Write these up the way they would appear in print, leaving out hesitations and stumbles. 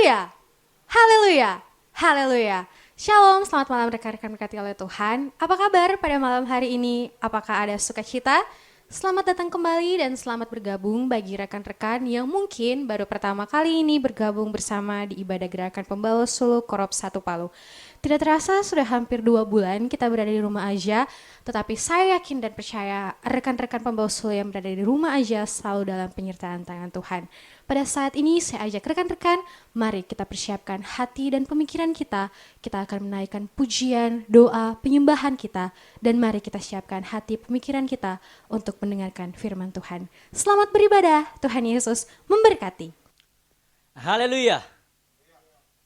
Haleluya, haleluya, haleluya. Shalom, selamat malam rekan-rekan berkati oleh Tuhan. Apa kabar pada malam hari ini? Apakah ada sukacita? Selamat datang kembali dan selamat bergabung bagi rekan-rekan yang mungkin baru pertama kali ini bergabung bersama di ibadah gerakan Pembawa Sulu Korop 1 Palu. Tidak terasa sudah hampir 2 bulan kita berada di rumah aja, tetapi saya yakin dan percaya rekan-rekan Pembawa Sulu yang berada di rumah aja selalu dalam penyertaan tangan Tuhan. Pada saat ini saya ajak rekan-rekan, mari kita persiapkan hati dan pemikiran kita. Kita akan menaikkan pujian, doa, penyembahan kita, dan mari kita siapkan hati pemikiran kita untuk mendengarkan firman Tuhan. Selamat beribadah, Tuhan Yesus memberkati. Haleluya.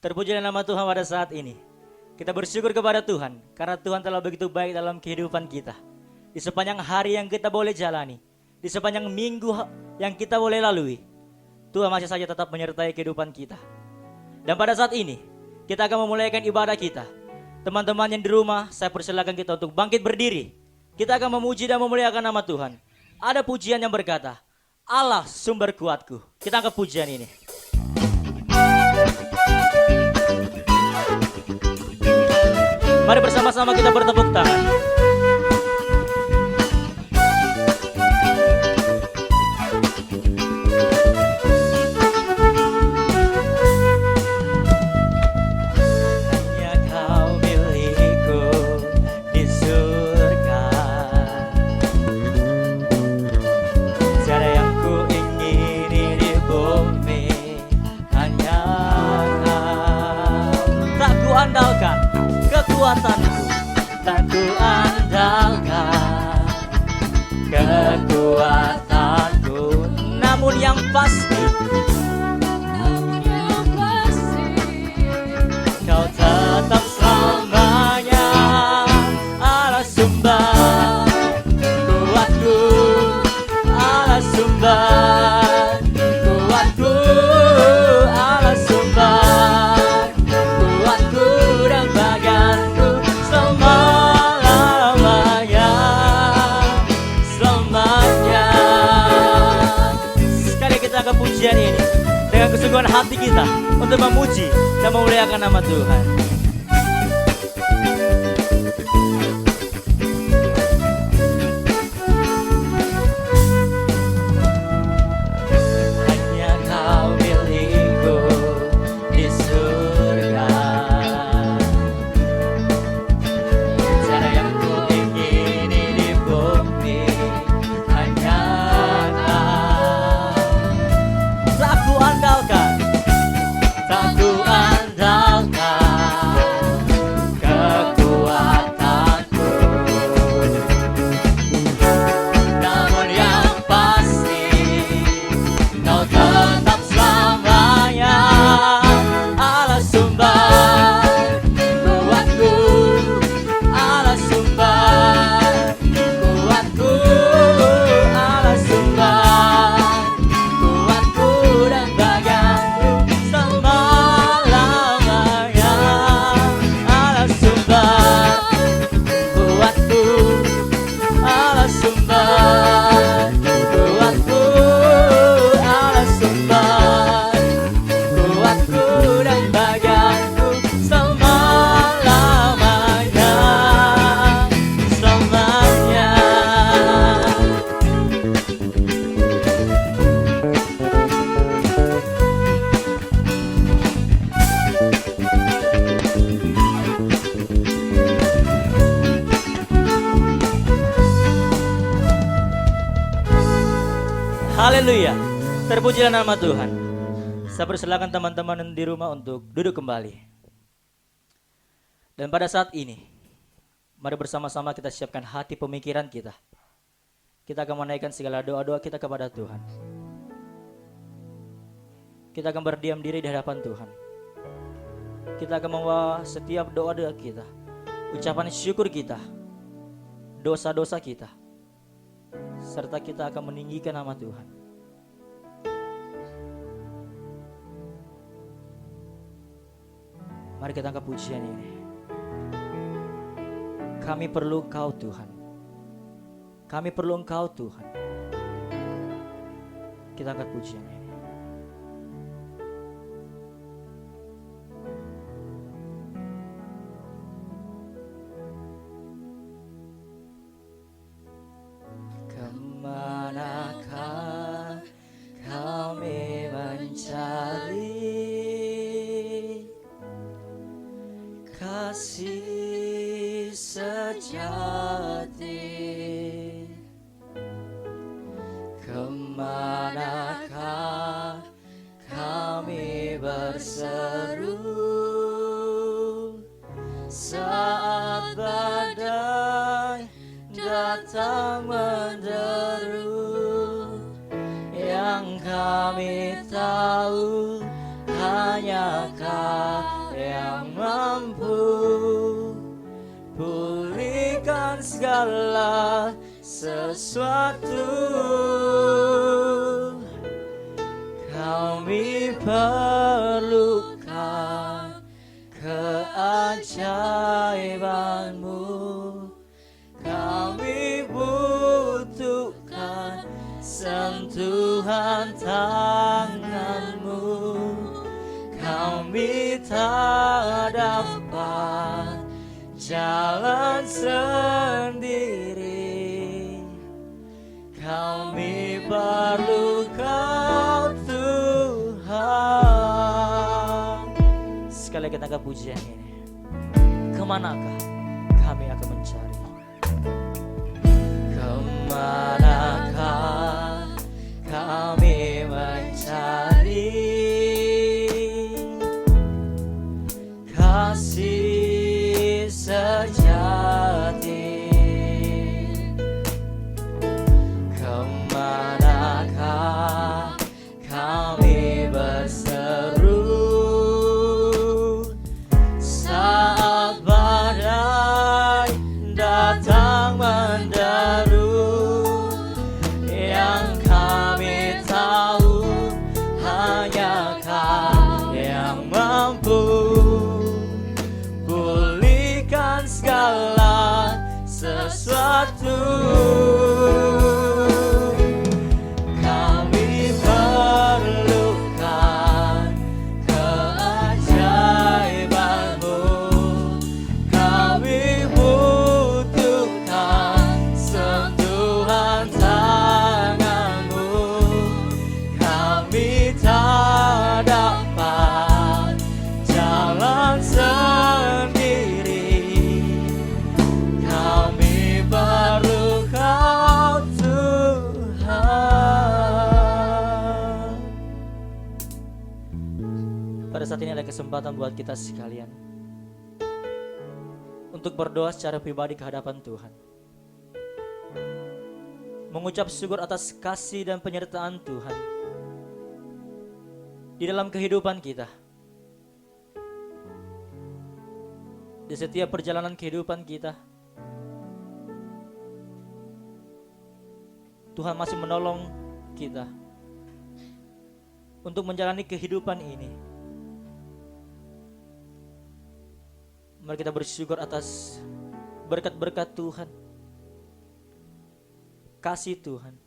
Terpujilah nama Tuhan pada saat ini. Kita bersyukur kepada Tuhan karena Tuhan telah begitu baik dalam kehidupan kita. Di sepanjang hari yang kita boleh jalani, di sepanjang minggu yang kita boleh lalui, Tuhan masih saja tetap menyertai kehidupan kita. Dan pada saat ini, kita akan memulaikan ibadah kita. Teman-teman yang di rumah, saya persilakan kita untuk bangkit berdiri. Kita akan memuji dan memuliakan nama Tuhan. Ada pujian yang berkata, Allah sumber kuatku. Kita angkat pujian ini. Mari bersama-sama kita bertepuk tangan. Hanya Kau milikku di surga. Tiada yang ku ingini di bumi. Hanya Kau. Tak ku andalkan kekuatanku, tak ku andalkan kekuatanku, namun yang pasti Kau tetap selamanya Allah sumber kuatku, Allah sumber kuatku, Allah sumber kuatku dan baganku selama-lamanya, selamanya. Sekali kita akan pujian ini dengan kesungguhan hati kita untuk memuji dan memuliakan nama Tuhan. Hanya Kau milikku di surga. Tiada yang ku ingini di bumi. Hanya Kau. Tak ku andalkan, tak ku andalkan kekuatanku, namun yang pasti Kau tetap selamanya Allah sumber kuatku, Allah sumber kuatku, Allah sumber kuatku dan baganku selama-lamanya. Allah sumber kuatku, Allah sumber kuatku, Allah sumber kuatku dan baganku selama-lamanya, selamanya. Haleluya. Terpujilah nama Tuhan. Saya persilakan teman-teman yang di rumah untuk duduk kembali. Dan pada saat ini, mari bersama-sama kita siapkan hati pemikiran kita. Kita akan menaikkan segala doa-doa kita kepada Tuhan. Kita akan berdiam diri di hadapan Tuhan. Kita akan membawa setiap doa-doa kita, ucapan syukur kita, dosa-dosa kita, serta kita akan meninggikan nama Tuhan. Mari kita angkat pujian ini. Kami perlu Engkau Tuhan. Kami perlu Engkau Tuhan. Kita angkat pujian ini. kasih sejati. Kemanakah kami berseru saat badai datang menderu? Yang kami tahu hanya Kau yang mampu pulihkan segala sesuatu. Kami perlukan keajaiban-Mu. Kami butuhkan sentuhan tangan-Mu. Kami tak dapat jalan sendiri. Kami perlu Kau Tuhan. Sekali kita angkat pujian ini. Kemanakah kami akan mencari? Kemanakah kami mencari kasih sejati? Kemanakah kami berseru saat badai datang menderu? Yang kami tahu hanya Kau yang mampu pulihkan segala sesuatu. Kami perlukan keajaiban-Mu. Kami butuhkan sentuhan tangan-Mu. Kami tak dapat jalan sendiri. Kami perlu Kau Tuhan. Pada saat ini ada kesempatan buat kita sekalian untuk berdoa secara pribadi ke hadapan Tuhan, mengucap syukur atas kasih dan penyertaan Tuhan di dalam kehidupan kita. Di setiap perjalanan kehidupan kita, Tuhan masih menolong kita untuk menjalani kehidupan ini. Mari kita bersyukur atas berkat-berkat Tuhan, kasih Tuhan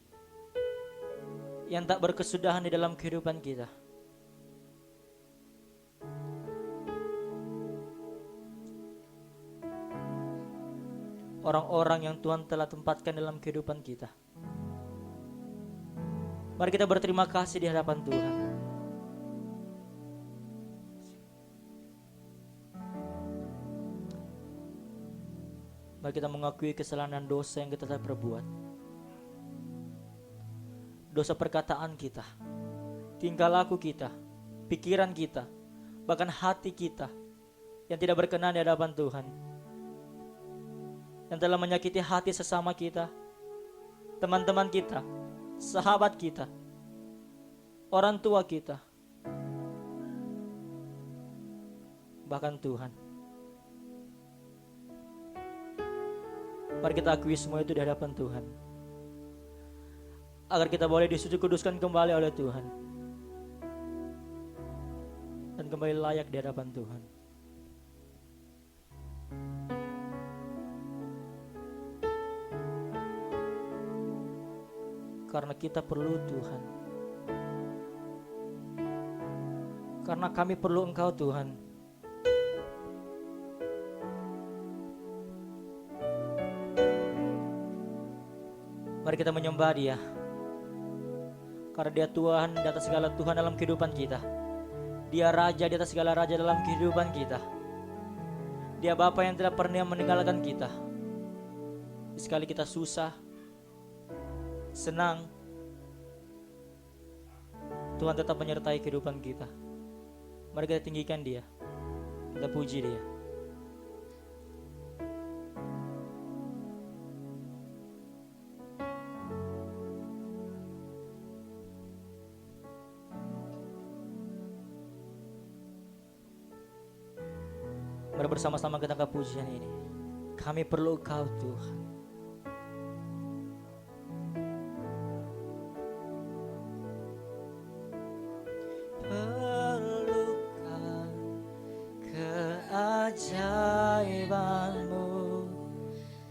yang tak berkesudahan di dalam kehidupan kita. Orang-orang yang Tuhan telah tempatkan dalam kehidupan kita. Mari kita berterima kasih di hadapan Tuhan. Mari kita mengakui kesalahan dan dosa yang kita telah perbuat. Dosa perkataan kita, tingkah laku kita, pikiran kita, bahkan hati kita yang tidak berkenan di hadapan Tuhan, yang telah menyakiti hati sesama kita, teman-teman kita, sahabat kita, orang tua kita, bahkan Tuhan. Mari kita akui semua itu di hadapan Tuhan, agar kita boleh disuci kuduskan kembali oleh Tuhan dan kembali layak di hadapan Tuhan. Karena kita perlu Tuhan, karena kami perlu Engkau Tuhan. Mari kita menyembah Dia, karena Dia Tuhan di atas segala Tuhan dalam kehidupan kita. Dia raja di atas segala raja dalam kehidupan kita. Dia Bapa yang tidak pernah meninggalkan kita. Sekali kita susah, senang, Tuhan tetap menyertai kehidupan kita. Mari kita tinggikan Dia, kita puji Dia. Mari bersama-sama kita angkat pujian ini. Kami perlu Kau Tuhan. Perlukan keajaiban-Mu.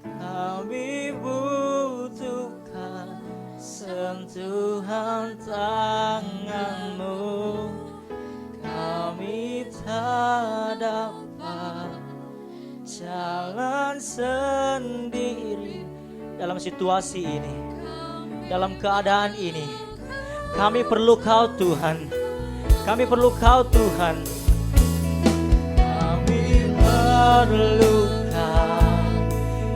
Kami butuhkan sentuhan tangan-Mu. Kami tak dapat jalan sendiri dalam situasi ini, dalam keadaan ini. Kami perlu Kau Tuhan. Kami perlu Kau Tuhan. Kami perlukan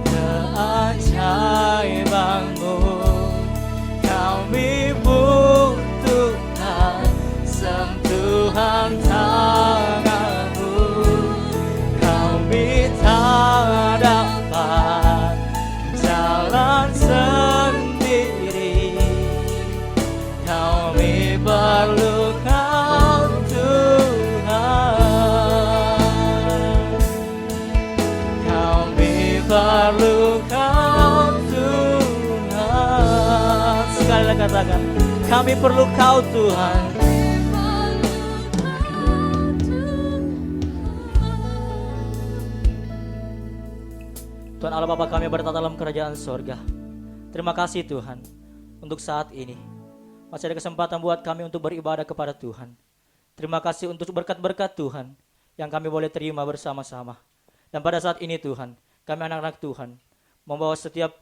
keajaiban-Mu. Kami butuhkan sentuhan tangan-Mu. Kami tak dapat jalan sendiri. Kami perlu Kau Tuhan. Kami perlu Kau Tuhan. Sekali lagi katakan, kami perlu Kau Tuhan. Tuhan Allah Bapa kami bertata dalam kerajaan sorga. Terima kasih Tuhan untuk saat ini. Masih ada kesempatan buat kami untuk beribadah kepada Tuhan. Terima kasih untuk berkat-berkat Tuhan yang kami boleh terima bersama-sama. Dan pada saat ini Tuhan, kami anak-anak Tuhan membawa setiap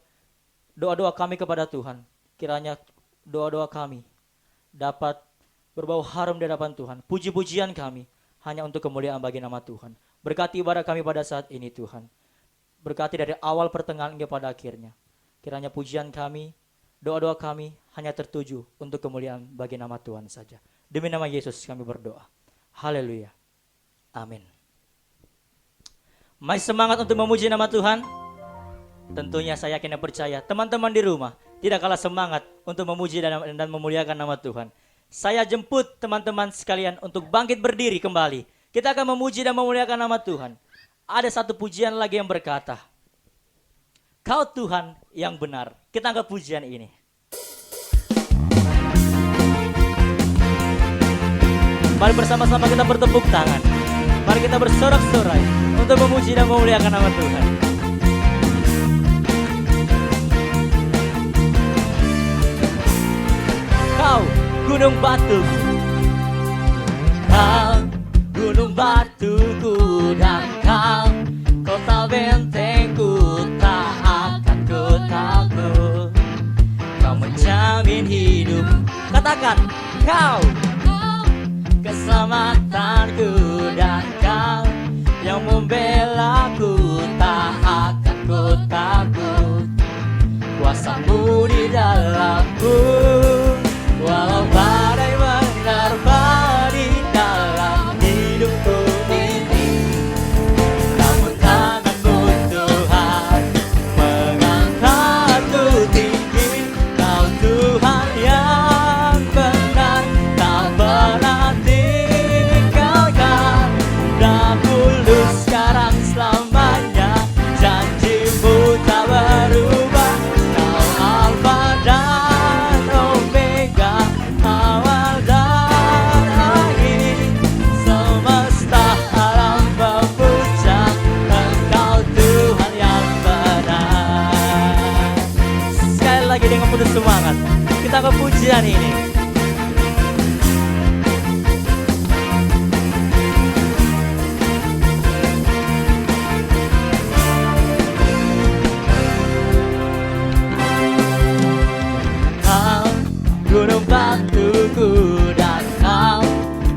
doa-doa kami kepada Tuhan. Kiranya doa-doa kami dapat berbau harum di hadapan Tuhan. Puji-pujian kami hanya untuk kemuliaan bagi nama Tuhan. Berkati ibadah kami pada saat ini Tuhan. Berkati dari awal pertengahan hingga pada akhirnya. Kiranya pujian kami, doa-doa kami hanya tertuju untuk kemuliaan bagi nama Tuhan saja. Demi nama Yesus kami berdoa. Haleluya. Amin. Masih semangat untuk memuji nama Tuhan? Tentunya saya yakin dan percaya teman-teman di rumah tidak kalah semangat untuk memuji dan memuliakan nama Tuhan. Saya jemput teman-teman sekalian untuk bangkit berdiri kembali. Kita akan memuji dan memuliakan nama Tuhan. Ada satu pujian lagi yang berkata, Kau Tuhan yang benar. Kita angkat pujian ini. Mari bersama-sama kita bertepuk tangan. Mari kita bersorak-sorai untuk memuji dan memuliakan nama Tuhan. Kau gunung batuku, Kau gunung batuku, dan Kau kota bentengku, tak akan ku takut. Kau menjamin hidup. Katakan, Kau keselamatanku, dan Kau yang membelaku, tak akan ku takut. Kuasa-Mu di dalamku, walau badai menerpa di dalam hidupku ini. Namun tangan-Mu Tuhan mengangkatku tinggi. Kau Tuhan yang benar, tak pernah tinggalkan. Dahulu, sekarang, selamanya, janji-Mu tak berubah. Kau Alfa dan Omega, awal dan akhir. Semesta alam memuja Engkau Tuhan yang benar. Sekali lagi dengan penuh semangat kita ke pujian ini. Kau gunung batuku, dan Kau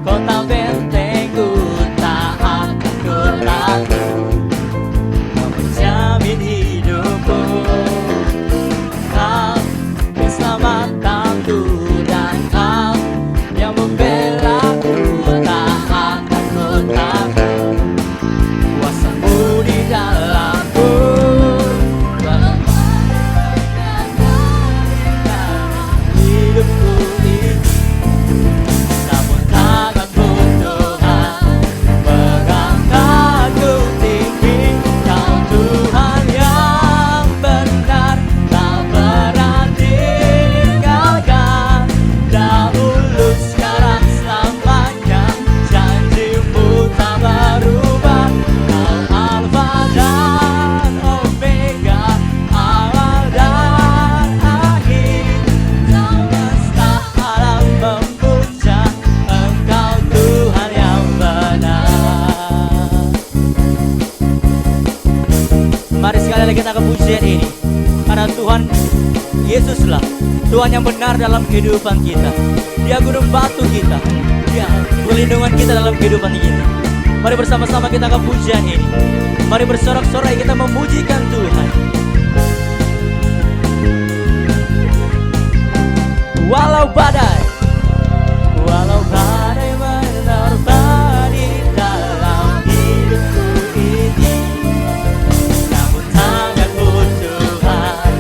kota benteng. kita ke pujian ini. Karena Tuhan Yesuslah Tuhan yang benar dalam kehidupan kita. Dia gunung batu kita, Dia perlindungan kita dalam kehidupan ini. Mari bersama-sama kita ke pujian ini. Mari bersorak-sorai kita memujikan Tuhan. Walau badai menerpa di dalam hidupku ini, namun tanganmu Tuhan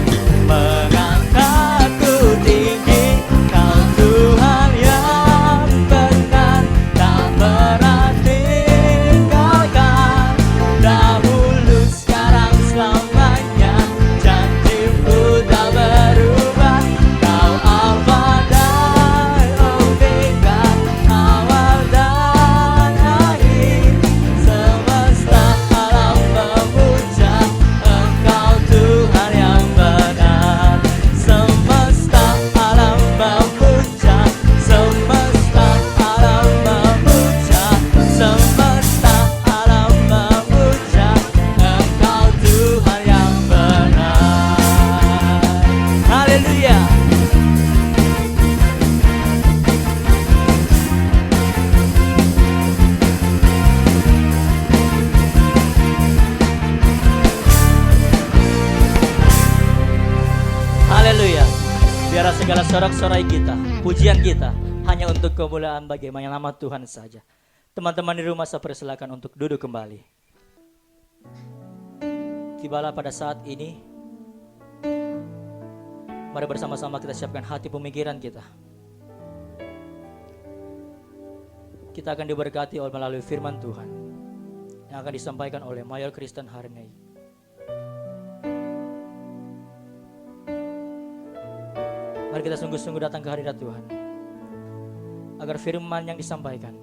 mengangkatku tinggi. Kau Tuhan yang benar, tak pernah tinggalkan. Dahulu, sekarang, selamanya, janjimu tak berubah. Kau Alfa dan Omega, awal dan akhir. Semesta alam memuja Engkau Tuhan yang benar. Semesta alam memuja, semesta alam memuja, semesta alam memuja Engkau Tuhan yang benar. Haleluya. Haleluya. Biarlah segala sorak-sorai kita, pujian kita hanya untuk kemuliaan bagi nama Tuhan saja. Teman-teman di rumah saya persilakan untuk duduk kembali. Tibalah pada saat ini, mari bersama-sama kita siapkan hati pemikiran kita. Kita akan diberkati melalui firman Tuhan yang akan disampaikan oleh Mayor Kristen hari ini. Mari kita sungguh-sungguh datang ke hadirat Tuhan, agar firman yang disampaikan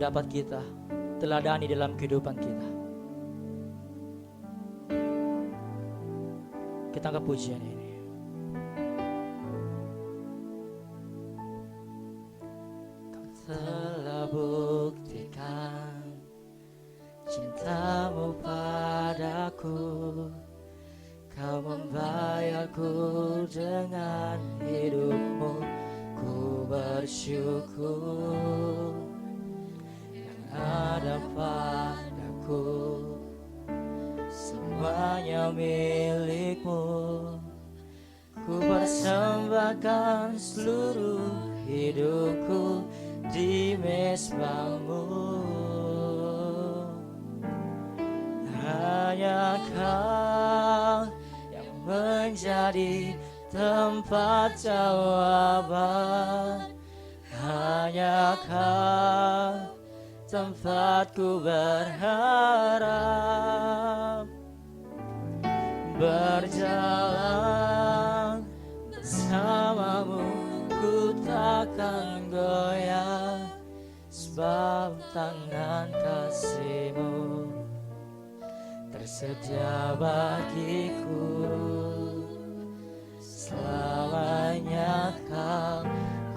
dapat kita teladani dalam kehidupan kita. Kita angkat pujian ini. Kau telah buktikan cintamu padaku. Kau membayarku dengan hidupmu. Ku bersyukur yang ada padaku. Semuanya milikmu. Ku persembahkan seluruh hidupku di mezbamu. Hanya Kau yang menjadi tempat jawaban. Hanya Kau tempatku berharap. Berjalan bersamamu ku takkan goyah, sebab tangan kasih-Mu tersedia bagiku. Selamanya Kau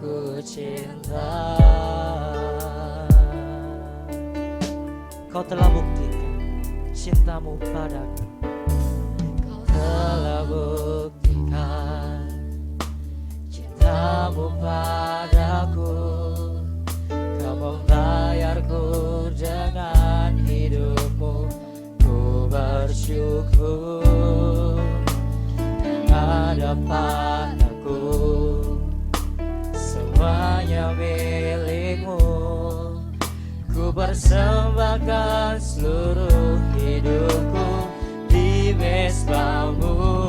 ku cinta. Kau telah buktikan cintamu padaku. Kau telah buktikan cintamu padaku. Kau membayarku dengan hidupmu. Ku bersyukur yang ada padaku. Semuanya milikmu. Ku persembahkan seluruh hidupku di mezbamu.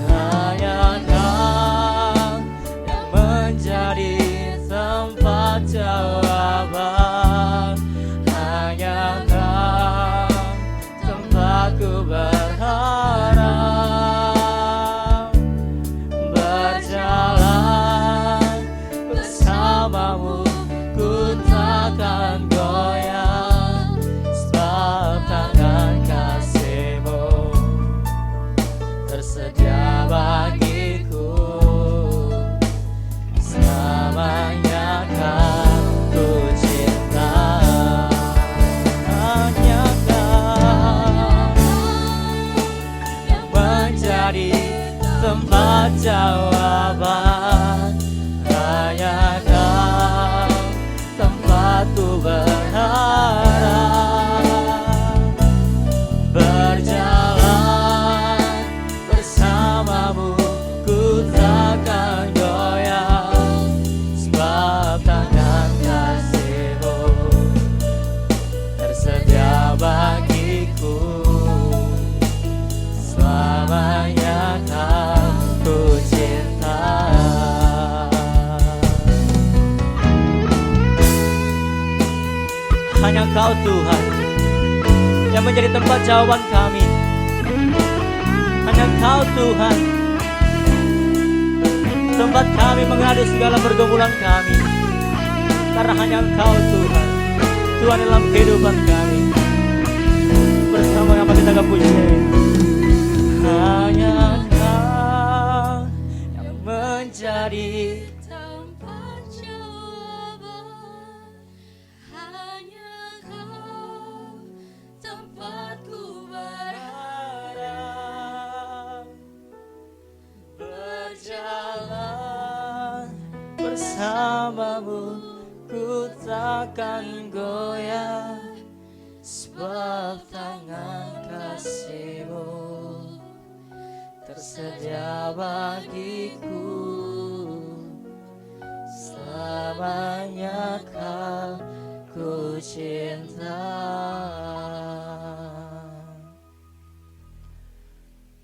Hanya Kau yang menjadi tempat jawaban. Hanya Kau tempatku berharap. Berjalan bersamamu ku takkan goyah, sebab tangan kasih hanya Engkau Tuhan yang menjadi tempat jawaban kami. Hanya Engkau Tuhan, tempat kami mengadu segala pergumulan kami. Karena hanya Engkau Tuhan, Tuhan dalam kehidupan kami. Bersama-sama kita akan puji. Hanya Engkau yang menjadi tempat jawaban, hanya Kau tempatku berharap, berjalan bersamamu, ku takkan goyah, sebab tangan kasih-Mu tersedia bagiku. Selamanya Kau ku cinta.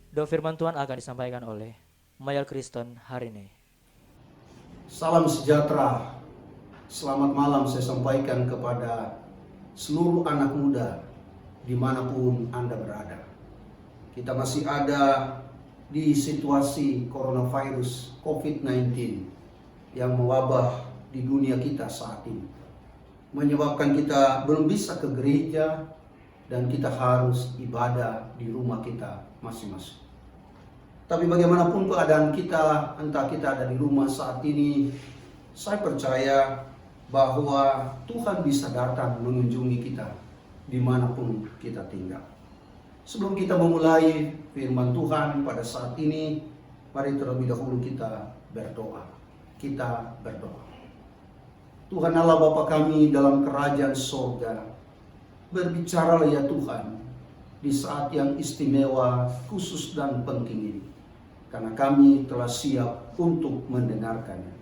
Doa firman Tuhan akan disampaikan oleh Mayal Kristen hari ini. Salam sejahtera, selamat malam saya sampaikan kepada seluruh anak muda dimanapun Anda berada. Kita masih ada di situasi coronavirus COVID-19 yang mewabah di dunia kita saat ini, menyebabkan kita belum bisa ke gereja dan kita harus ibadah di rumah kita masing-masing. Tapi bagaimanapun keadaan kita, entah kita ada di rumah saat ini, saya percaya bahwa Tuhan bisa datang mengunjungi kita dimanapun kita tinggal. Sebelum kita memulai firman Tuhan pada saat ini, mari terlebih dahulu kita berdoa. Kita berdoa. Tuhan Allah Bapa kami dalam kerajaan sorga, berbicaralah ya Tuhan di saat yang istimewa, khusus dan penting ini. Karena kami telah siap untuk mendengarkannya.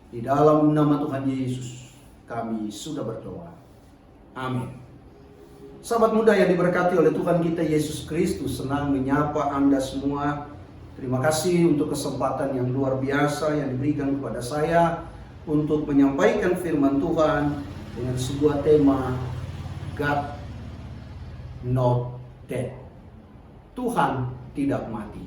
Di dalam nama Tuhan Yesus kami sudah berdoa. Amin. Sahabat muda yang diberkati oleh Tuhan kita Yesus Kristus, senang menyapa Anda semua. Terima kasih untuk kesempatan yang luar biasa yang diberikan kepada saya untuk menyampaikan firman Tuhan dengan sebuah tema God Not Dead. Tuhan tidak mati.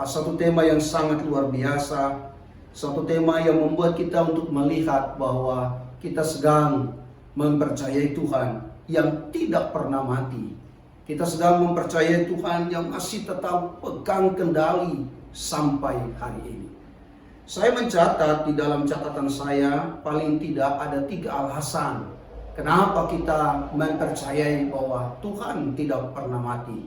Satu tema yang sangat luar biasa, satu tema yang membuat kita untuk melihat bahwa kita sedang mempercayai Tuhan yang tidak pernah mati. Kita sedang mempercayai Tuhan yang masih tetap pegang kendali sampai hari ini. Saya mencatat di dalam catatan saya paling tidak ada 3 alasan kenapa kita mempercayai bahwa Tuhan tidak pernah mati.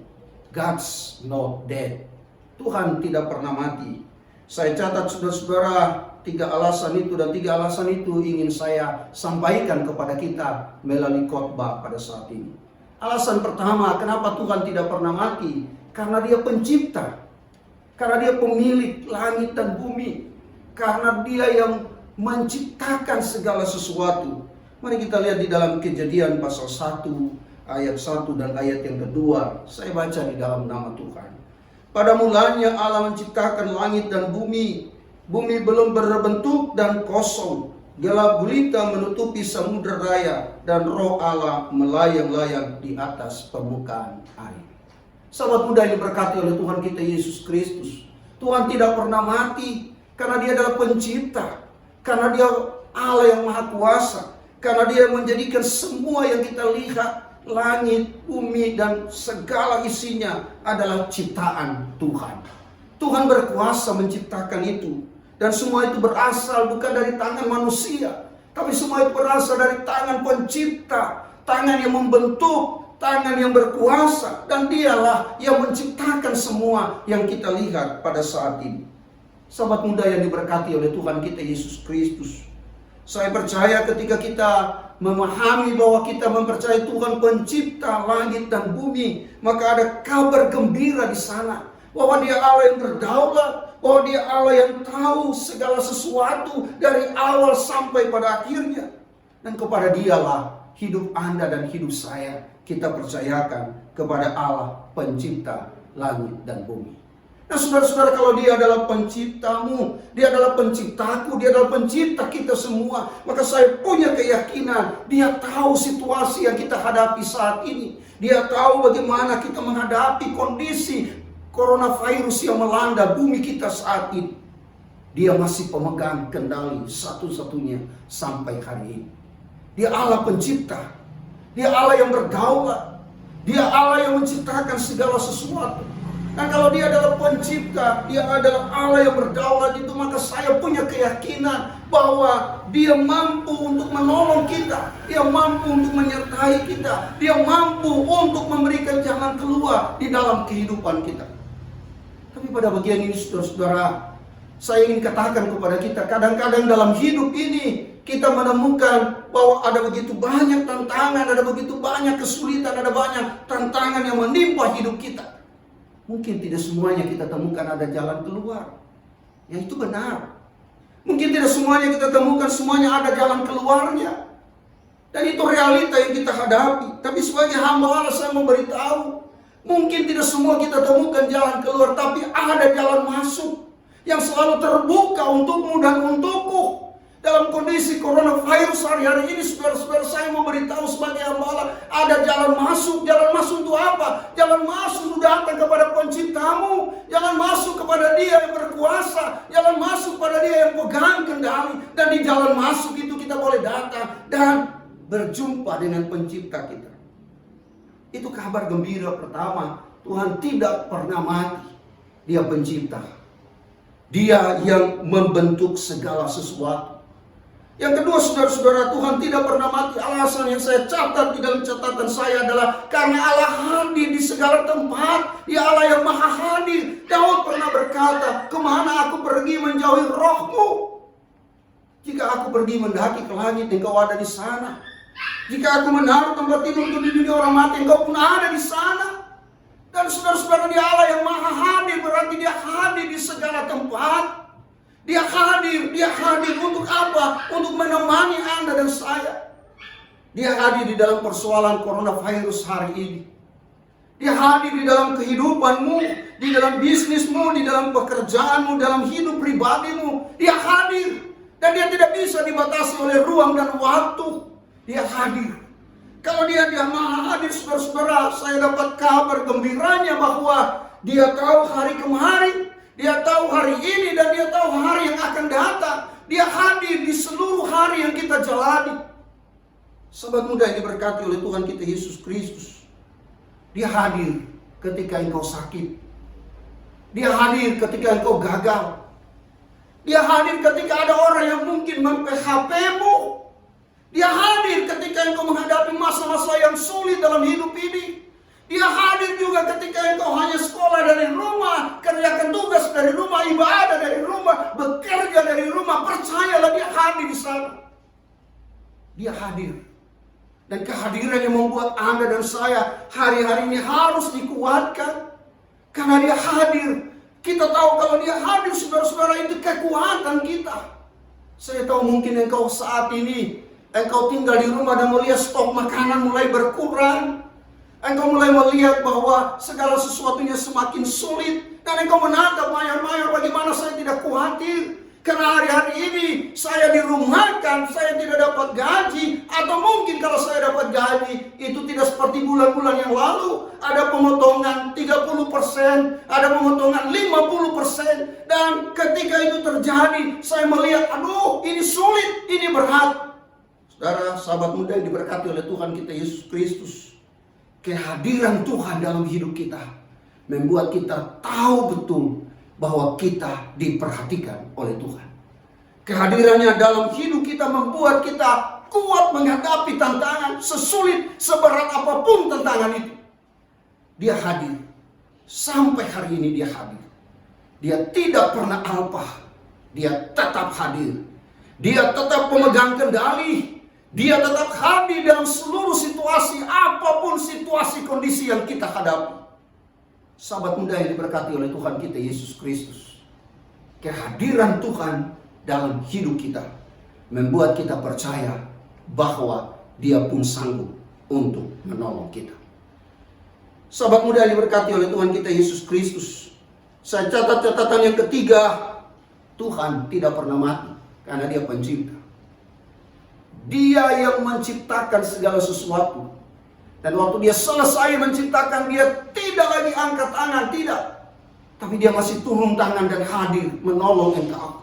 God's not dead. Tuhan tidak pernah mati. Saya catat saudara-saudara 3 alasan itu, dan 3 alasan itu ingin saya sampaikan kepada kita melalui khotbah pada saat ini. Alasan pertama, kenapa Tuhan tidak pernah mati? Karena Dia pencipta. Karena Dia pemilik langit dan bumi. Karena Dia yang menciptakan segala sesuatu. Mari kita lihat di dalam Kejadian pasal 1 ayat 1 dan ayat yang kedua. Saya baca di dalam nama Tuhan. Pada mulanya Allah menciptakan langit dan bumi. Bumi belum berbentuk dan kosong. Gelap gulita menutupi samudera raya, dan roh Allah melayang-layang di atas permukaan air. Sahabat muda yang diberkati oleh Tuhan kita Yesus Kristus, Tuhan tidak pernah mati karena Dia adalah pencipta, karena Dia Allah yang maha kuasa, karena Dia menjadikan semua yang kita lihat, langit, bumi, dan segala isinya adalah ciptaan Tuhan. Tuhan berkuasa menciptakan itu. Dan semua itu berasal bukan dari tangan manusia, tapi semua itu berasal dari tangan pencipta, tangan yang membentuk, tangan yang berkuasa. Dan Dialah yang menciptakan semua yang kita lihat pada saat ini. Sahabat muda yang diberkati oleh Tuhan kita Yesus Kristus, saya percaya ketika kita memahami bahwa kita mempercayai Tuhan pencipta langit dan bumi, maka ada kabar gembira di sana, bahwa Dia Allah yang berdaulat, bahwa Dia Allah yang tahu segala sesuatu dari awal sampai pada akhirnya. Dan kepada Dialah hidup Anda dan hidup saya kita percayakan, kepada Allah pencipta langit dan bumi. Nah saudara-saudara, kalau dia adalah penciptamu, dia adalah penciptaku, dia adalah pencipta kita semua, maka saya punya keyakinan dia tahu situasi yang kita hadapi saat ini. Dia tahu bagaimana kita menghadapi kondisi coronavirus yang melanda bumi kita saat ini. Dia masih pemegang kendali satu-satunya sampai hari ini. Dia Allah pencipta, dia Allah yang berdaulat, dia Allah yang menciptakan segala sesuatu. Nah kalau dia adalah pencipta, dia adalah Allah yang berdaulat itu, maka saya punya keyakinan bahwa dia mampu untuk menolong kita, dia mampu untuk menyertai kita, dia mampu untuk memberikan jalan keluar di dalam kehidupan kita. Tapi pada bagian ini saudara-saudara, saya ingin katakan kepada kita, kadang-kadang dalam hidup ini kita menemukan bahwa ada begitu banyak tantangan, ada begitu banyak kesulitan, ada banyak tantangan yang menimpa hidup kita. Mungkin tidak semuanya kita temukan ada jalan keluar. Ya itu benar. Mungkin tidak semuanya kita temukan semuanya ada jalan keluarnya. Dan itu realita yang kita hadapi. Tapi sebagai hamba Allah saya memberitahu, mungkin tidak semua kita temukan jalan keluar, tapi ada jalan masuk yang selalu terbuka untukmu dan untukku. Dalam kondisi coronavirus hari-hari ini, saudara-saudara, saya memberitahu sebagai hamba Allah, ada jalan masuk. Jalan masuk itu apa? Jalan masuk itu datang kepada penciptamu. Jalan masuk kepada dia yang berkuasa. Jalan masuk pada dia yang pegang kendali. Dan di jalan masuk itu kita boleh datang dan berjumpa dengan pencipta kita. Itu kabar gembira pertama. Tuhan tidak pernah mati. Dia pencipta. Dia yang membentuk segala sesuatu. Yang kedua saudara-saudara, Tuhan tidak pernah mati. Alasan yang saya catat di dalam catatan saya adalah karena Allah hadir di segala tempat. Dia Allah yang maha hadir. Daud pernah berkata, kemana aku pergi menjauhi rohmu? Jika aku pergi mendaki ke langit, engkau ada di sana. Jika aku menaruh tempat tidur untuk di dunia orang mati, engkau pun ada di sana. Dan saudara-saudara, dia Allah yang maha hadir, berarti dia hadir di segala tempat. Dia hadir untuk apa? Untuk menemani Anda dan saya. Dia hadir di dalam persoalan coronavirus hari ini. Dia hadir di dalam kehidupanmu, di dalam bisnismu, di dalam pekerjaanmu, dalam hidup pribadimu. Dia hadir. Dan dia tidak bisa dibatasi oleh ruang dan waktu. Dia hadir. Kalau dia maha hadir, saudara-saudara, saya dapat kabar gembiranya bahwa dia tahu hari kemarin, dia tahu hari ini, dan dia tahu hari yang akan datang. Dia hadir di seluruh hari yang kita jalani. Sahabat muda yang diberkati oleh Tuhan kita Yesus Kristus. Dia hadir ketika engkau sakit. Dia hadir ketika engkau gagal. Dia hadir ketika ada orang yang mungkin mem-PHP-mu. Dia hadir ketika engkau menghadapi masa-masa yang sulit dalam hidup ini. Dia hadir juga ketika engkau hanya sekolah dari rumah, kerjakan tugas dari rumah, ibadah dari rumah, bekerja dari rumah. Percayalah dia hadir di sana. Dia hadir. Dan kehadiran yang membuat Anda dan saya hari-hari ini harus dikuatkan. Karena dia hadir. Kita tahu kalau dia hadir, saudara-saudara, itu kekuatan kita. Saya tahu mungkin engkau saat ini, engkau tinggal di rumah dan melihat stok makanan mulai berkurang. Engkau mulai melihat bahwa segala sesuatunya semakin sulit. Dan engkau menatap mayor-mayor, bagaimana saya tidak khawatir. Karena hari-hari ini saya dirumahkan, saya tidak dapat gaji. Atau mungkin kalau saya dapat gaji, itu tidak seperti bulan-bulan yang lalu. Ada pemotongan 30%, ada pemotongan 50%. Dan ketika itu terjadi, saya melihat, aduh ini sulit, ini berat. Saudara, sahabat muda yang diberkati oleh Tuhan kita Yesus Kristus. Kehadiran Tuhan dalam hidup kita membuat kita tahu betul bahwa kita diperhatikan oleh Tuhan. Kehadirannya dalam hidup kita membuat kita kuat menghadapi tantangan, sesulit, seberat apapun tantangan itu. Dia hadir. Sampai hari ini dia hadir. Dia tidak pernah alpa. Dia tetap hadir. Dia tetap pemegang kendali. Dia tetap hadir dalam seluruh situasi, apapun situasi kondisi yang kita hadapi. Sahabat muda yang diberkati oleh Tuhan kita Yesus Kristus. Kehadiran Tuhan dalam hidup kita membuat kita percaya bahwa dia pun sanggup untuk menolong kita. Sahabat muda yang diberkati oleh Tuhan kita Yesus Kristus. Saya catat catatan yang ketiga, Tuhan tidak pernah mati karena Dia pencipta. Dia yang menciptakan segala sesuatu. Dan waktu Dia selesai menciptakan, Dia tidak lagi angkat tangan, tidak. Tapi Dia masih turun tangan dan hadir menolong engkau.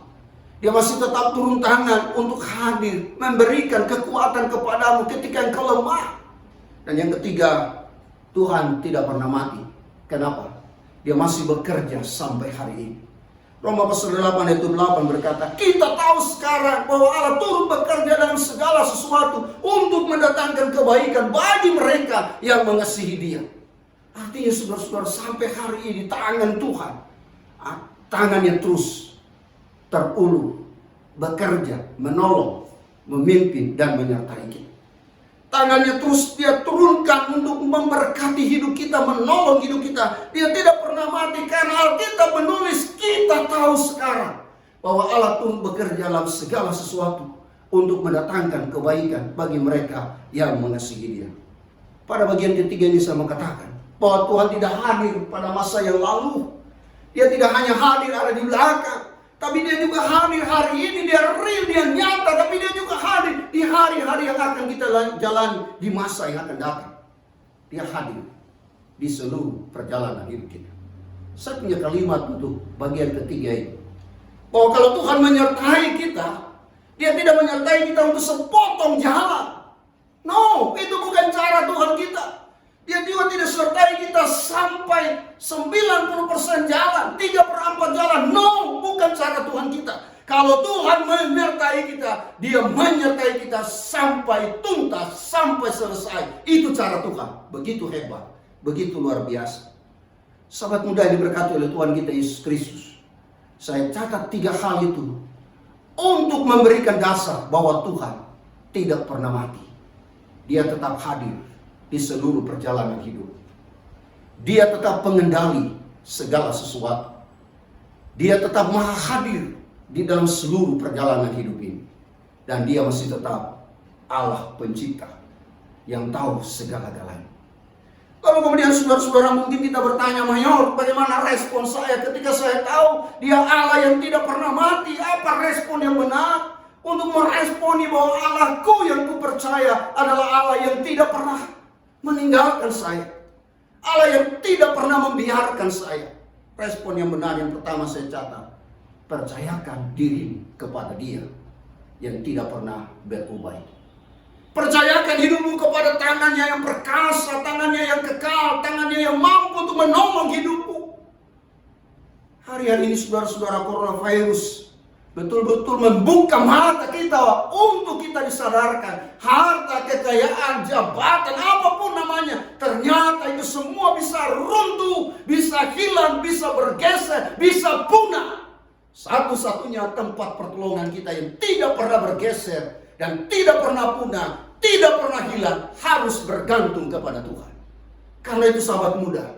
Dia masih tetap turun tangan untuk hadir, memberikan kekuatan kepadamu ketika engkau lemah. Dan yang ketiga, Tuhan tidak pernah mati. Kenapa? Dia masih bekerja sampai hari ini. Roma pasal 8 ayat 8 berkata, kita tahu sekarang bahwa Allah turut bekerja dalam segala sesuatu untuk mendatangkan kebaikan bagi mereka yang mengasihi Dia. Artinya saudara-saudara, sampai hari ini tangan Tuhan, tangannya terus terulur, bekerja, menolong, memimpin, dan menyertai kita. Tangannya terus Dia turunkan untuk memberkati hidup kita, menolong hidup kita. Dia tidak pernah mati karena Alkitab menulis, kita tahu sekarang bahwa Allah turut bekerja dalam segala sesuatu untuk mendatangkan kebaikan bagi mereka yang mengasihi Dia. Pada bagian ketiga ini saya mau katakan bahwa Tuhan tidak hadir pada masa yang lalu. Dia tidak hanya hadir ada di belakang, tapi Dia juga hadir hari ini. Dia real, Dia nyata, tapi Dia juga hadir di hari-hari yang akan kita jalani, di masa yang akan datang. Dia hadir di seluruh perjalanan hidup kita. Saya punya kalimat untuk bagian ketiga ini, bahwa kalau Tuhan menyertai kita, Dia tidak menyertai kita untuk sepotong jalan. No, itu bukan cara Tuhan kita. Dia juga tidak sertai kita sampai 90% jalan, 3/4 jalan. No, bukan cara Tuhan kita. Kalau Tuhan menyertai kita, Dia menyertai kita sampai tuntas, sampai selesai. Itu cara Tuhan. Begitu hebat, begitu luar biasa. Sahabat muda yang diberkati oleh Tuhan kita Yesus Kristus, saya catat 3 hal itu untuk memberikan dasar bahwa Tuhan tidak pernah mati. Dia tetap hadir di seluruh perjalanan hidup. Dia tetap pengendali segala sesuatu. Dia tetap maha hadir di dalam seluruh perjalanan hidup ini. Dan Dia masih tetap Allah pencipta yang tahu segala-galanya. Lalu kemudian saudara-saudara, mungkin kita bertanya, Mayor, bagaimana respon saya ketika saya tahu Dia Allah yang tidak pernah mati? Apa respon yang benar untuk meresponi bahwa Allahku yang kupercaya adalah Allah yang tidak pernah meninggalkan saya, Allah yang tidak pernah membiarkan saya? Respon yang benar yang pertama saya catat, percayakan diri kepada Dia yang tidak pernah berubah. Percayakan hidupmu kepada tangannya yang perkasa, tangannya yang kekal, tangannya yang mampu untuk menolong hidupmu. Hari-hari ini saudara-saudara, coronavirus betul-betul membuka mata kita untuk kita disadarkan. Harta, kekayaan, jabatan, apapun namanya, ternyata itu semua bisa runtuh, bisa hilang, bisa bergeser, bisa punah. Satu-satunya tempat pertolongan kita yang tidak pernah bergeser dan tidak pernah punah, tidak pernah hilang, harus bergantung kepada Tuhan. Karena itu sahabat muda,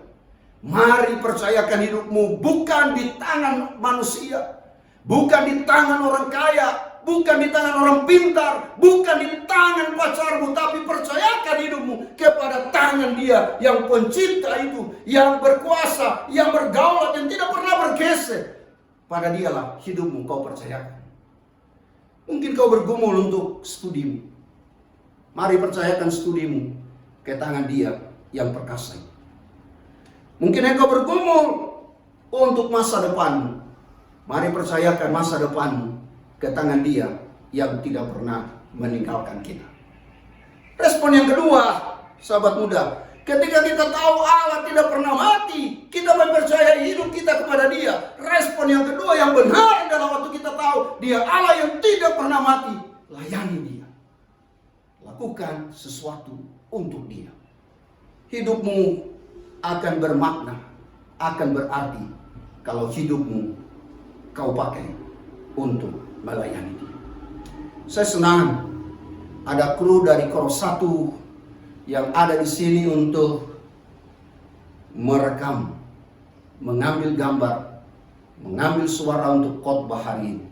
mari percayakan hidupmu bukan di tangan manusia, bukan di tangan orang kaya, bukan di tangan orang pintar, bukan di tangan pacarmu, tapi percayakan hidupmu kepada tangan Dia yang pencipta itu, yang berkuasa, yang berdaulat, yang tidak pernah bergeser. Pada Dialah hidupmu kau percayakan. Mungkin kau bergumul untuk studimu. Mari percayakan studimu ke tangan Dia yang perkasa. Mungkin engkau bergumul untuk masa depanmu. Mari percayakan masa depanmu ke tangan Dia yang tidak pernah meninggalkan kita. Respon yang kedua, sahabat muda, ketika kita tahu Allah tidak pernah mati, kita mempercayai hidup kita kepada Dia. Respon yang kedua yang benar adalah waktu kita tahu Dia Allah yang tidak pernah mati, layani Dia. Lakukan sesuatu untuk Dia. Hidupmu akan bermakna, akan berarti kalau hidupmu kau pakai untuk melayani Dia. Saya senang ada kru dari Koros 1 yang ada di sini untuk merekam, mengambil gambar, mengambil suara untuk khotbah hari ini.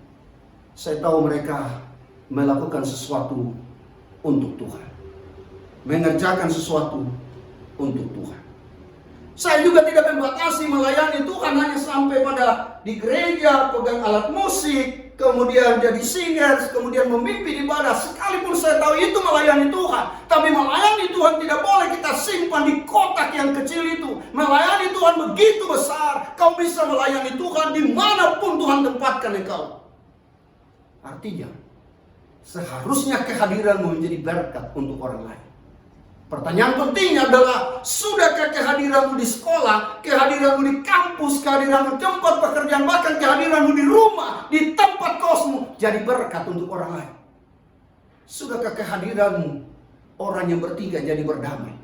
Saya tahu mereka melakukan sesuatu untuk Tuhan, mengerjakan sesuatu untuk Tuhan. Saya juga tidak membatasi melayani Tuhan hanya sampai pada di gereja, pegang alat musik, kemudian jadi singers, kemudian memimpin ibadah. Sekalipun saya tahu itu melayani Tuhan, tapi melayani Tuhan tidak boleh kita simpan di kotak yang kecil itu. Melayani Tuhan begitu besar, kau bisa melayani Tuhan dimanapun Tuhan tempatkan engkau. Artinya, seharusnya kehadiranmu menjadi berkat untuk orang lain. Pertanyaan pentingnya adalah, sudahkah kehadiranmu di sekolah, kehadiranmu di kampus, kehadiranmu di tempat pekerjaan, bahkan kehadiranmu di rumah, di tempat kosmu, jadi berkat untuk orang lain? Sudahkah kehadiranmu orang yang bertiga jadi berdamai?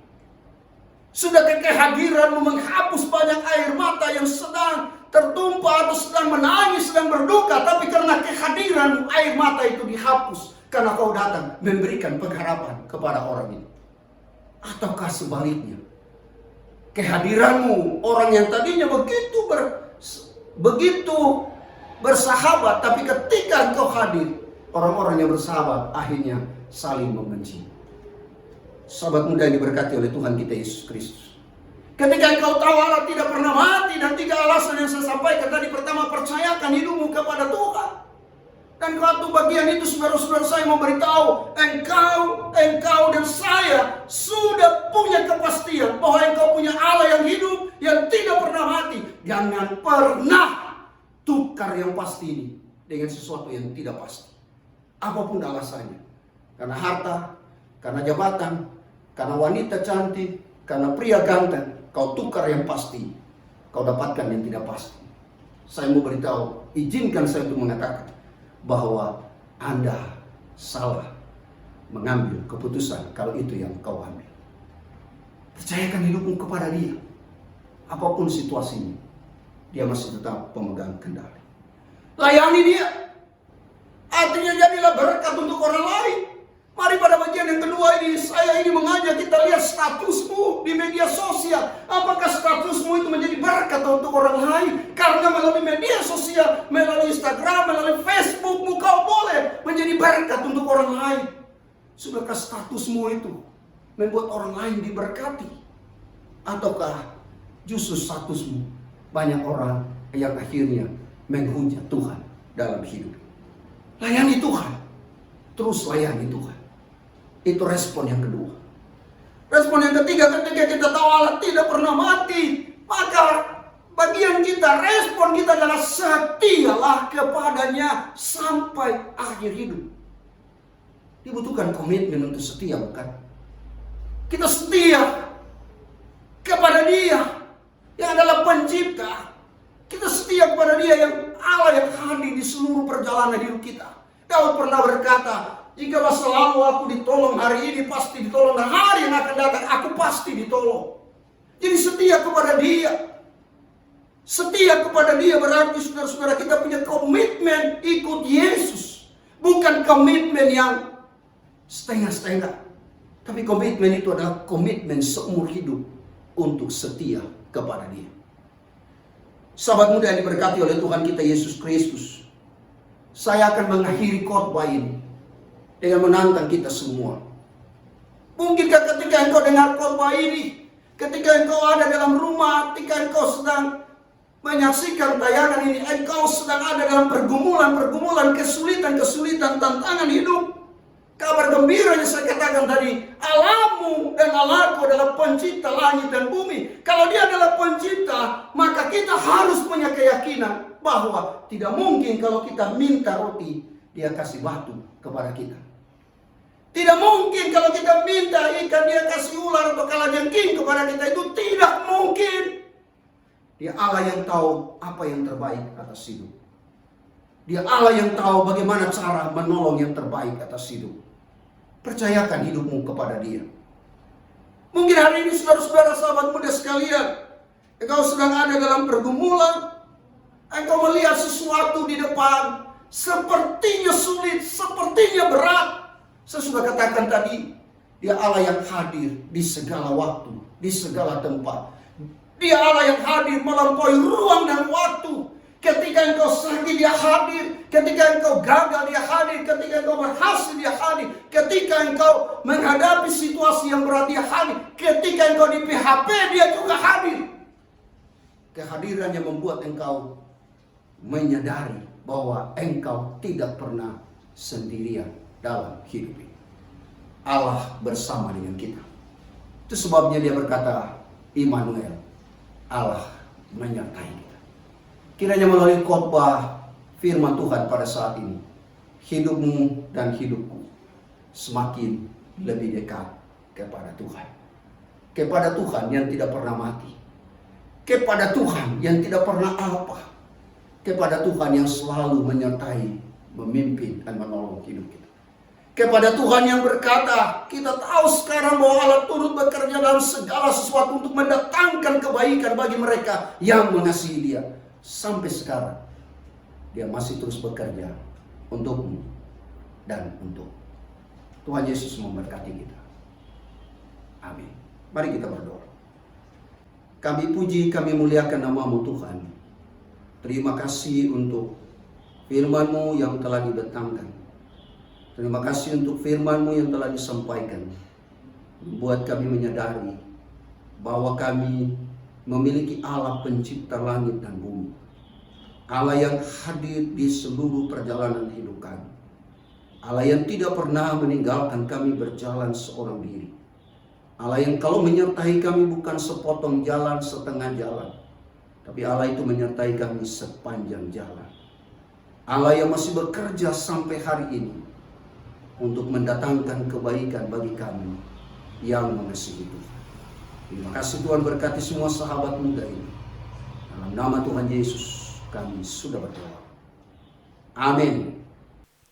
Sudahkah kehadiranmu menghapus banyak air mata yang sedang tertumpah atau sedang menangis, sedang berduka, tapi karena kehadiranmu air mata itu dihapus karena kau datang memberikan pengharapan kepada orang ini? Ataukah sebaliknya, kehadiranmu orang yang tadinya begitu bersahabat, tapi ketika engkau hadir, orang-orang yang bersahabat akhirnya saling membenci? Sahabat muda yang diberkati oleh Tuhan kita Yesus Kristus, ketika engkau tahu Allah tidak pernah mati, dan 3 alasan yang saya sampaikan tadi. Pertama, percayakan hidupmu kepada Tuhan. Dan waktu bagian itu, saudara-saudara, saya mau beritahu, engkau dan saya sudah punya kepastian bahwa engkau punya Allah yang hidup, yang tidak pernah mati. Jangan pernah tukar yang pasti ini dengan sesuatu yang tidak pasti. Apapun alasannya. Karena harta, karena jabatan, karena wanita cantik, karena pria ganteng, kau tukar yang pasti, kau dapatkan yang tidak pasti. Saya mau beritahu, izinkan saya untuk mengatakan bahwa Anda salah mengambil keputusan kalau itu yang kau ambil. Percayakan hidupmu kepada Dia. Apapun situasinya, Dia masih tetap pemegang kendali. Layani Dia. Artinya jadilah berkat untuk orang lain. Mari pada bagian yang kedua ini, saya ingin mengajak kita lihat statusmu di media sosial. Apakah statusmu itu menjadi berkat untuk orang lain? Karena melalui media sosial, melalui Instagram, melalui Facebookmu, kau boleh menjadi berkat untuk orang lain. Sudahkah statusmu itu membuat orang lain diberkati? Ataukah justru statusmu banyak orang yang akhirnya menghujat Tuhan dalam hidup? Layani Tuhan. Terus layani Tuhan. Itu respon yang kedua. Respon yang ketiga, ketika kita tahu Allah tidak pernah mati, maka bagian kita, respon kita adalah setialah kepadanya sampai akhir hidup. Dibutuhkan komitmen untuk setia, bukan? Kita setia kepada Dia yang adalah pencipta. Kita setia kepada Dia yang Allah yang hadir di seluruh perjalanan hidup kita. Daud pernah berkata, jikalau selalu aku ditolong hari ini, pasti ditolong, dan hari yang akan datang aku pasti ditolong. Jadi setia kepada Dia. Setia kepada Dia berarti, saudara-saudara, kita punya komitmen ikut Yesus. Bukan komitmen yang setengah-setengah. Tapi komitmen itu adalah komitmen seumur hidup untuk setia kepada Dia. Sahabat muda yang diberkati oleh Tuhan kita Yesus Kristus, saya akan mengakhiri khotbah ini dengan menantang kita semua. Mungkinkah ketika engkau dengar khotbah ini, ketika engkau ada dalam rumah, ketika engkau sedang menyaksikan tayangan ini, engkau sedang ada dalam pergumulan, kesulitan, tantangan hidup. Kabar gembira yang saya katakan tadi, Allahmu dan Allahku adalah pencipta langit dan bumi. Kalau Dia adalah pencipta, maka kita harus punya keyakinan bahwa tidak mungkin kalau kita minta roti, Dia kasih batu kepada kita. Tidak mungkin kalau kita minta ikan, Dia kasih ular atau kalajengking kepada kita. Itu tidak mungkin. Dia Allah yang tahu apa yang terbaik atas hidup. Dia Allah yang tahu bagaimana cara menolong yang terbaik atas hidup. Percayakan hidupmu kepada Dia. Mungkin hari ini saudara-saudara, sahabat muda sekalian, engkau sedang ada dalam pergumulan. Engkau melihat sesuatu di depan, sepertinya sulit, sepertinya berat. Saya sudah katakan tadi, Dia Allah yang hadir di segala waktu, di segala tempat. Dia Allah yang hadir melampaui ruang dan waktu. Ketika engkau sakit, Dia hadir. Ketika engkau gagal, Dia hadir. Ketika engkau berhasil, Dia hadir. Ketika engkau menghadapi situasi yang berat, Dia hadir. Ketika engkau di PHP, Dia juga hadir. Kehadirannya membuat engkau menyadari bahwa engkau tidak pernah sendirian dalam hidup ini. Allah bersama dengan kita. Itu sebabnya dia berkata, Immanuel, Allah menyertai kita. Kiranya melalui khotbah firman Tuhan pada saat ini, hidupmu dan hidupku semakin lebih dekat kepada Tuhan. Kepada Tuhan yang tidak pernah mati. Kepada Tuhan yang tidak pernah apa. Kepada Tuhan yang selalu menyertai, memimpin, dan menolong hidup kita. Kepada Tuhan yang berkata, kita tahu sekarang bahwa Allah turut bekerja dalam segala sesuatu untuk mendatangkan kebaikan bagi mereka yang mengasihi Dia. Sampai sekarang, Dia masih terus bekerja untukmu dan untuk Tuhan Yesus memberkati kita. Amin. Mari kita berdoa. Kami puji, kami muliakan nama-Mu Tuhan. Terima kasih untuk firman-Mu yang telah dibentangkan. Terima kasih untuk firman-Mu yang telah disampaikan. Membuat kami menyadari bahwa kami memiliki Allah pencipta langit dan bumi. Allah yang hadir di seluruh perjalanan hidup kami. Allah yang tidak pernah meninggalkan kami berjalan seorang diri. Allah yang kalau menyertai kami bukan sepotong jalan, setengah jalan. Tapi Allah itu menyertai kami sepanjang jalan. Allah yang masih bekerja sampai hari ini untuk mendatangkan kebaikan bagi kami yang mengasihi Tuhan. Terima kasih Tuhan, berkati semua sahabat muda ini. Dalam nama Tuhan Yesus kami sudah berdoa. Amin.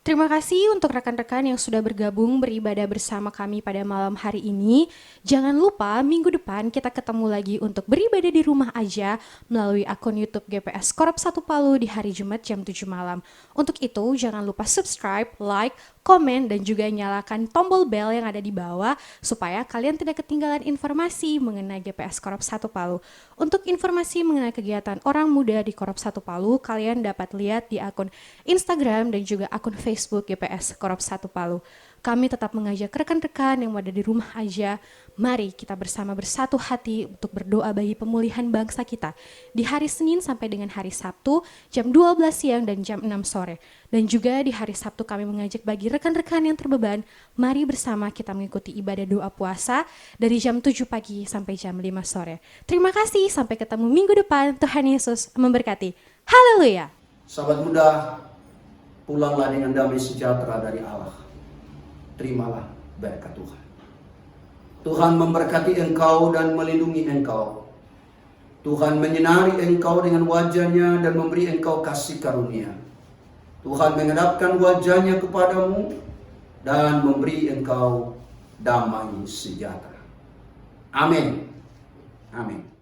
Terima kasih untuk rekan-rekan yang sudah bergabung beribadah bersama kami pada malam hari ini. Jangan lupa minggu depan kita ketemu lagi untuk beribadah di rumah aja melalui akun YouTube GPS Korop 1 Palu di hari Jumat jam 7 malam. Untuk itu jangan lupa subscribe, like, komen, dan juga nyalakan tombol bel yang ada di bawah supaya kalian tidak ketinggalan informasi mengenai GPS Korop 1 Palu. Untuk informasi mengenai kegiatan orang muda di Korop 1 Palu, kalian dapat lihat di akun Instagram dan juga akun Facebook GPS Korop 1 Palu. Kami tetap mengajak rekan-rekan yang ada di rumah aja, mari kita bersama bersatu hati untuk berdoa bagi pemulihan bangsa kita di hari Senin sampai dengan hari Sabtu jam 12 siang dan jam 6 sore. Dan juga di hari Sabtu kami mengajak bagi rekan-rekan yang terbeban, mari bersama kita mengikuti ibadah doa puasa dari jam 7 pagi sampai jam 5 sore. Terima kasih, sampai ketemu minggu depan. Tuhan Yesus memberkati. Haleluya. Sahabat muda, pulanglah dengan damai sejahtera dari Allah. Terimalah berkat Tuhan. Tuhan memberkati engkau dan melindungi engkau. Tuhan menyinari engkau dengan wajah-Nya dan memberi engkau kasih karunia. Tuhan menghadapkan wajah-Nya kepadamu dan memberi engkau damai sejahtera. Amin. Amin.